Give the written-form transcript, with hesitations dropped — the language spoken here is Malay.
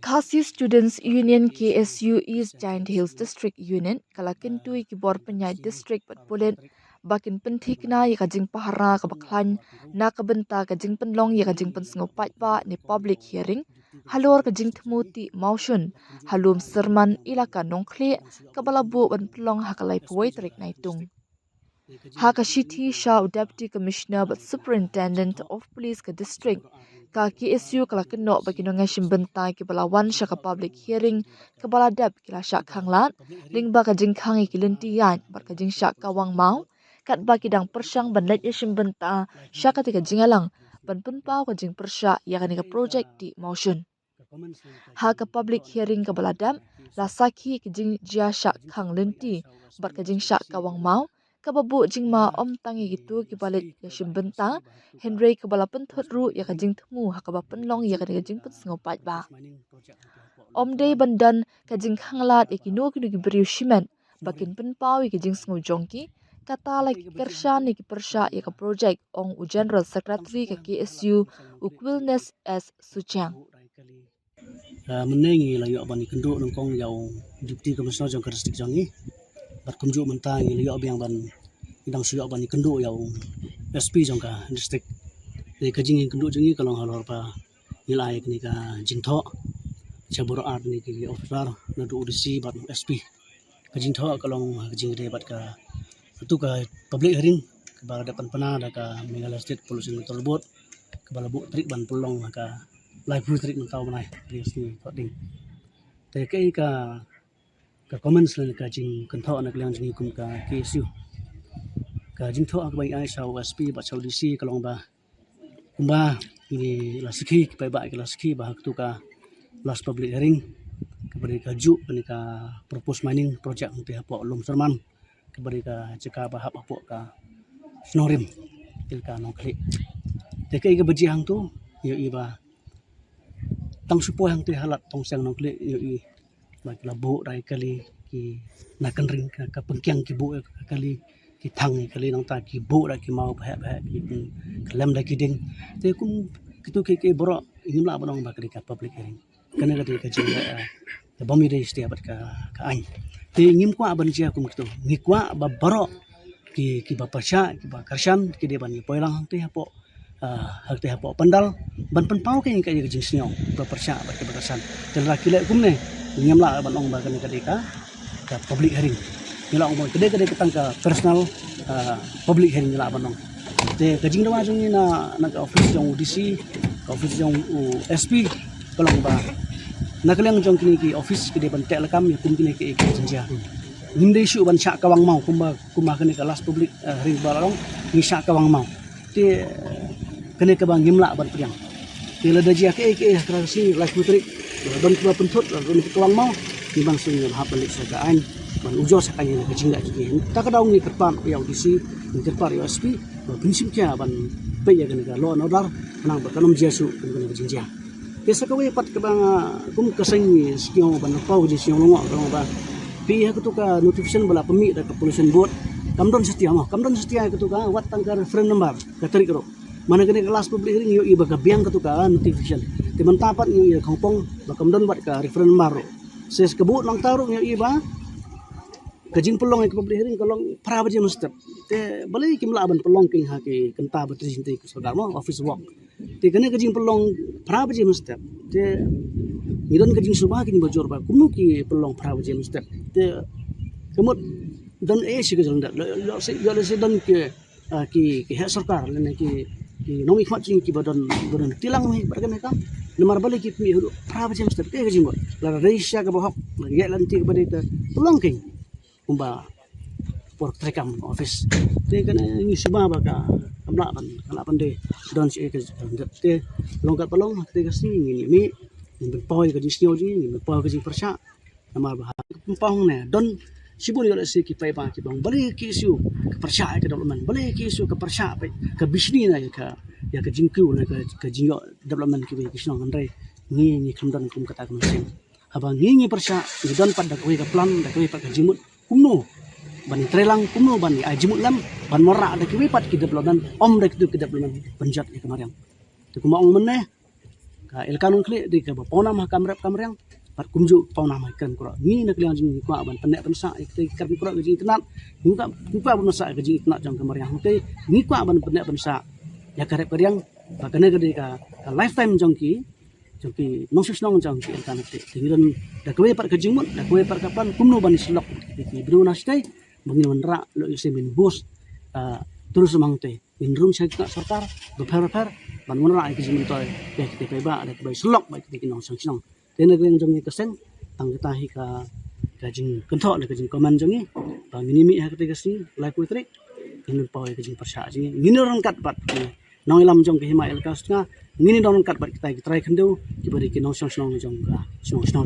Khasi Students Union KSU East Giant Hills District Union kalakin tui ki bor penyai district pat pulen bakin pentik na ya kajing pahara ka baklan na kabenta kajing penlong ya kajing pensngopat pa ni public hearing halor kajing tmuti motion halum serman ilaka nongkle kabalabu ban pelong hakalai puai trik naitung Hakashiti Shah Deputy Commissioner but Superintendent of Police ka district ka KSU kalakin no bagino nga shimbenta ki balawan siya ka public hearing ka baladab kila siya khanglat lingba ka jingkhang ikilinti yan bar ka jing siya kawang mau kat ba kidang persyang banlet ya shimbenta siya ka tika jingalang ban punpaw ka jing persya ya ka nika project di motion ha ka public hearing ka baladab la sakhi ki jing jia siya khang linti bar ka jing siya kawang mau kababu jingma om tangi gitu kibalit ya shimbenta Henry kabala penthut ru ya kajing temu hakaba penlong ya kajing put sngopat ba om day bandan kajing khanglat ikino kinu giberiu shimen bakin penpaw kajing sngo jongki kata lagi kershan ni persya ya ka project ong u general secretary ka KSU ukwilness as suchang menengi layu abani kenduk nongkong yau deputy commissioner jong district jongi berkunjung mentang ini lihat yang ban indang suyak ban kenduk yang SP jangka distrik dari kajing kenduk jengi kalau halor pa nilai kini ka jingtho cabur art ni ki officer nadu udisi bat SP kajing tho kalau kajing gede bat ka itu ka public hearing ke bala depan pena da ka Meghalaya State Pollution Control Board ke bala bu trik ban pulong ka live trik mentau manai di sini ding te kai ka comments lan ka jing kentho na klang jing kum ka KSU ka jing tho ak bai ai sau SP ba sau DC kalong ba kumba ini la sikhi pai ba la sikhi ba tu ka last public hearing kepada ka ju ni ka propose mining project untuk hapo lom serman kepada ka ceka ba hap hapo ka snorim til ka nongkli te kai ka baji hang tu yo i ba tang supo hang tu halat tong sang nongkli yo i baik labu rai kali ki nakan ring ka pengkyang ki bu kali ki thang kali nang ta ki bu ra ki mau ba ba ki kelem la ki ding te kum kitu ke boro ingimla banong ba kali ka public hearing kana ka ka jing te bomi de stia bat ka an te ngim kwa ban jia kum kitu ngi kwa ba boro ki ba pasha ki ba karshan ki de ban ni poilang te hapo hak te hapo pandal ban penpau ke ka jing sniong ba pasha ba ki ba karsan te la ki le kum ne nyamla banong ba kan kadeka ka public hearing nyala umon kadeka ketang ka personal public hearing nyala banong te kajing dawa jong na ka office jong DC ka office jong SP kalong ba nakalang jong kini ki office ki de ban telekam ya kum kini ki jinja nimde isu ban syak kawang mau kumba kani ka last public hearing balong ni syak kawang mau te kene ka bang ngimla ban priang te la dajia ke krasi live putri ban tua pentut ban kawang mau ni bang sing hap balik sagaan ban ujo sakanya ke jingga ki ta ka daung ni kerpam ya audisi ni kerpar ya SP prinsip kya ban pe ya kan ka lo no dar nang ba kanom jesu kan ke jinja desa ka we pat ka bang kum kasing ni sikyo ban pau ji siong longo ka ba pi ha tu ka notification bala pemi da pollution board kamdon setia ka tu ka wat tangka reference number ka tarik ro mana kene kelas public hearing yo iba ka biang ka tu ka notification timan tapat yo ya kongpong bakamdon bat ka reference number ses kebut nang taruh yo iba kajing pelong ke public hearing kalong pra baje mustap te balai kim laban pelong king ha ke kenta betul sintai ku saudara mo office work te kene kajing pelong pra baje mustap te idon kajing subah king bojor ba kumu ki pelong pra baje mustap te kemut dan sih ke jalan dak lo se dan ke ki hak sarkar lene ki nomi khmat jing ki badan tilang me barkan ka lemar balik ki pi hudu pra baje mustap te kajing bot la reisha ka bohok ya lanti ke badita pelong king kumba por trekam office te kan ni seba ba ka amla ban kala pande don si ke te longkat palong te ka si ni mi ni poi ka jisnyo ji ni poi ka ji persya nama ba pong ne don sibun yo si ki pai ba ki bang bali ki isu ka persya ka development bali ki isu ka persya ka bisni na ya ka jingku na ka jingo development ki ki snong andre ni khamdan kum kata kum sing haba ni persya ni don pad da ka plan da ka jimut kumno ban trelang kumno ban ajimut lam ban morak da kiwipat ki development om da ki development penjat ki kemarin tu kuma ong meneh ilkan nung klik di ka pona mah kamreng pat kumju pona mah kan kura ni nak liang jing kwa ban penek pensa ikte kan kura jing tenat ni kwa ban sa jing tenat jang kamreng te ni kwa ban penek pensa ya karep kariang ba kana gede ka lifetime jong ki nong nong jong ki ilkan te tingiran da kwe pat ka jing mun da kwe pat kapan kumno ban islok ki bru nastai bangi menra lo isemin bos terus mang te in room saya tak sartar beper ban menra ki jing toy ke te ba da kwe slok ba ki nong nong tên là riêng trong cái sen tăng kita hi ka jing kentok le ka jing komen jong ni ba mini mi ha ka si lai ku trik in poi ka jing persha ji ngini ron kat bat ki nong ilam jong ke hima el ka ngini don kat bat kita try kendo ki bari ki nong song jong ka song